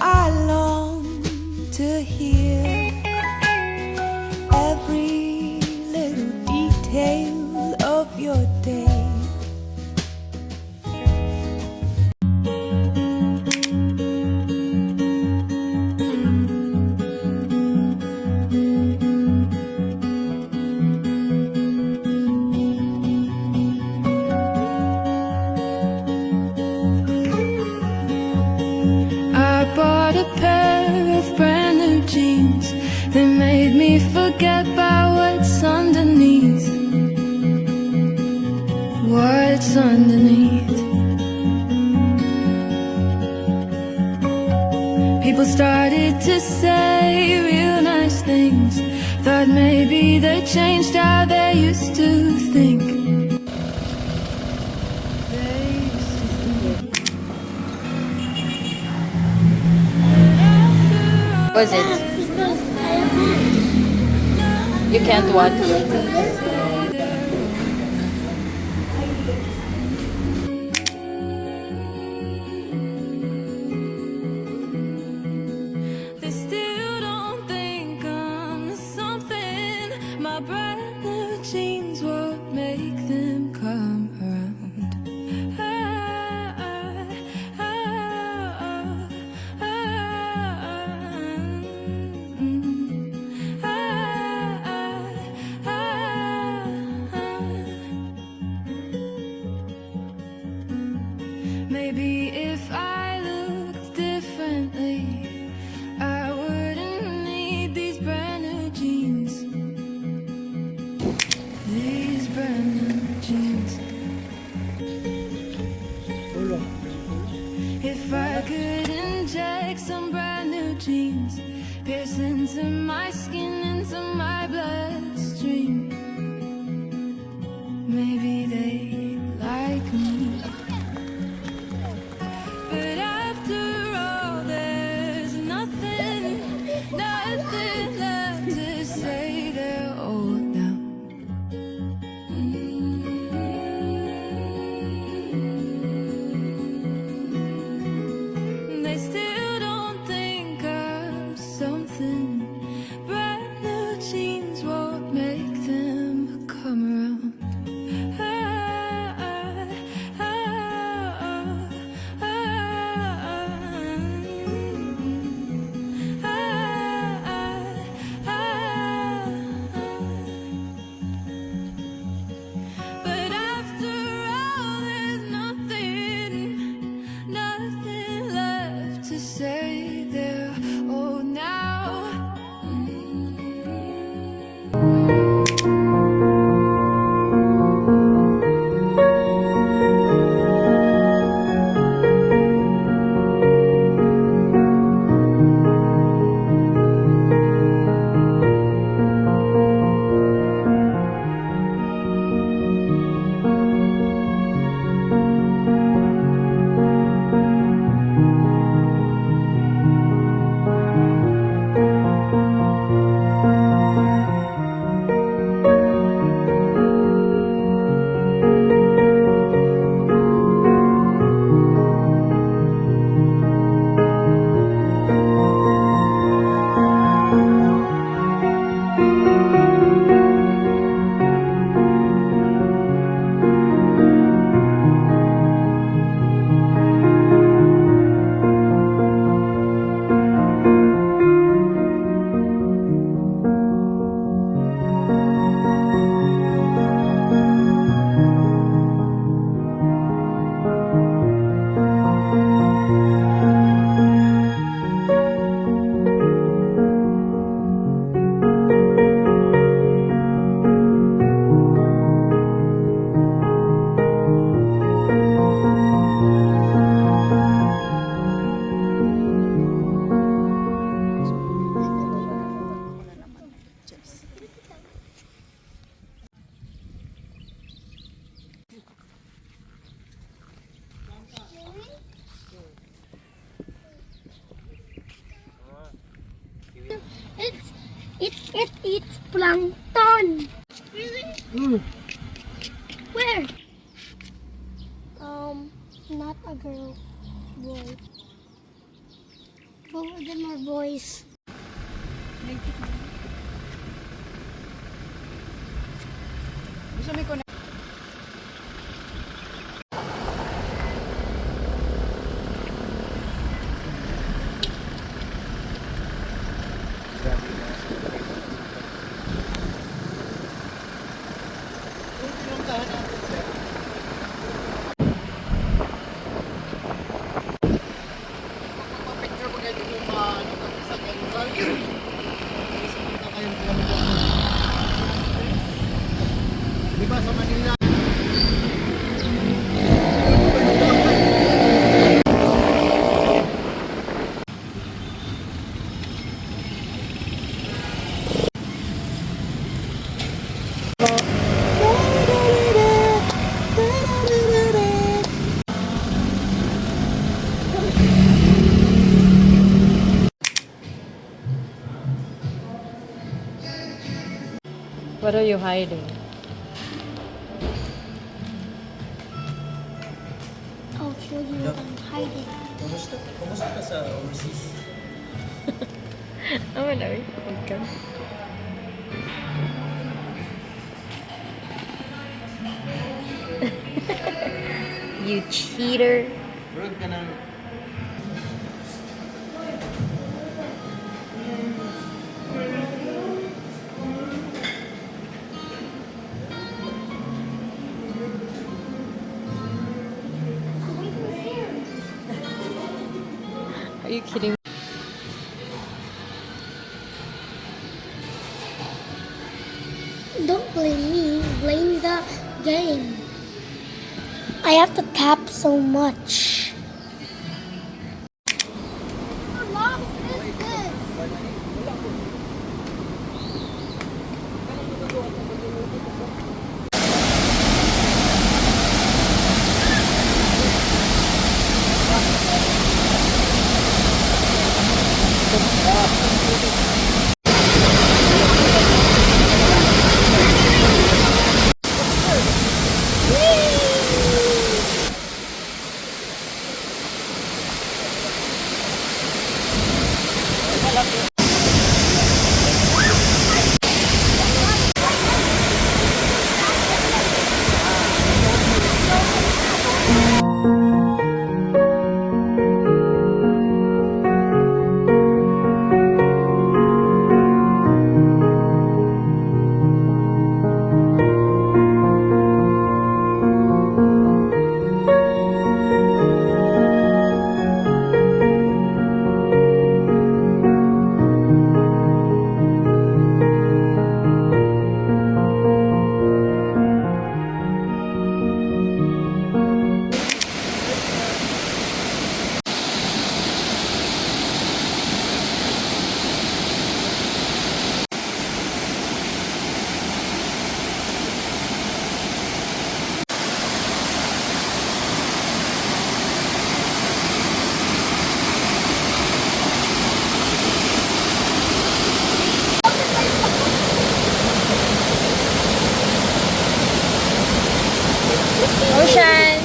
I long to hear every little detail of your day. I bought a pair of brand new jeans. They made me forget about what's underneath. What's underneath? People started to say real nice things. Thought maybe they changed how they used to think. They used to think. Was it? You can't watch. They still don't think I'm something. My brand new jeans won't make them come around. Maybe if I looked differently, I wouldn't need these brand new jeans. These brand new jeans. If I could inject some brand new jeans, pierce into my skin, into my bloodstream, maybe they like me. But after all, there's nothing left to say. They're old now. They still don't think I'm something. Brand new jeans won't make them come around. But after all, there's nothing left to say. They're old now. It eats plankton. Really? Where? Not a girl, boy. Both of them are boys. Diba sa Manila? What are you hiding? I'll show you what I'm hiding. Kumusta ka sa overseas? Oh, wala. Okay. You cheater. Bro, ka ng... Are you kidding me? Don't blame me, blame the game. I have to tap so much. How long is this? Ocean!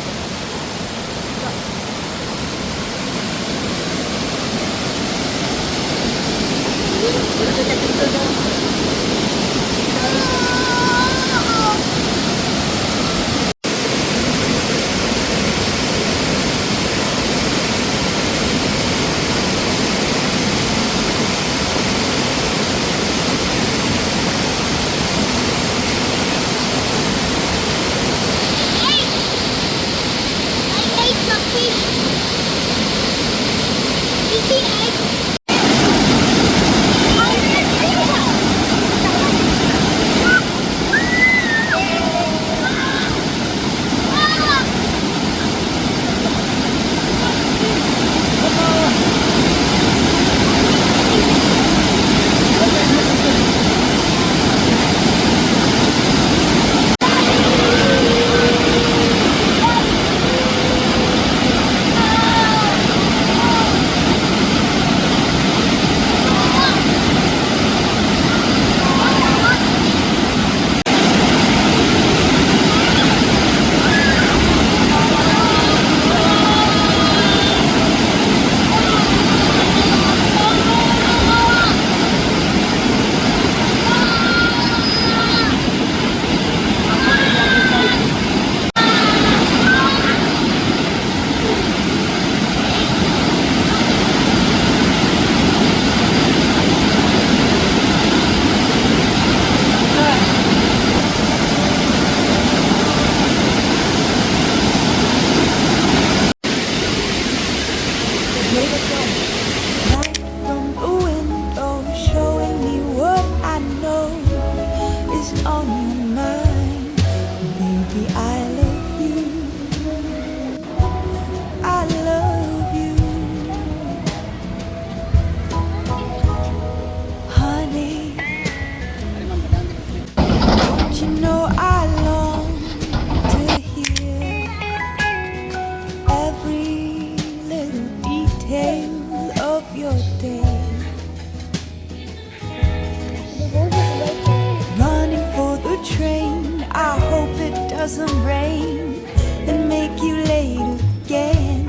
some rain and make you late again.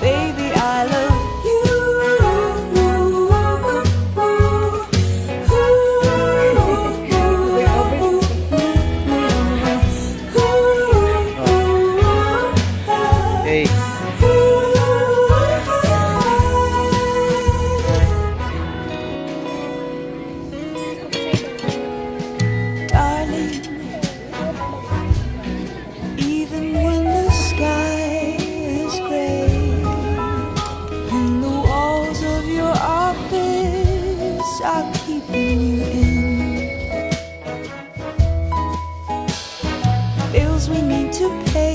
Baby, I love you. Hey. Darling, even when the sky is gray and the walls of your office are keeping you in, bills we need to pay,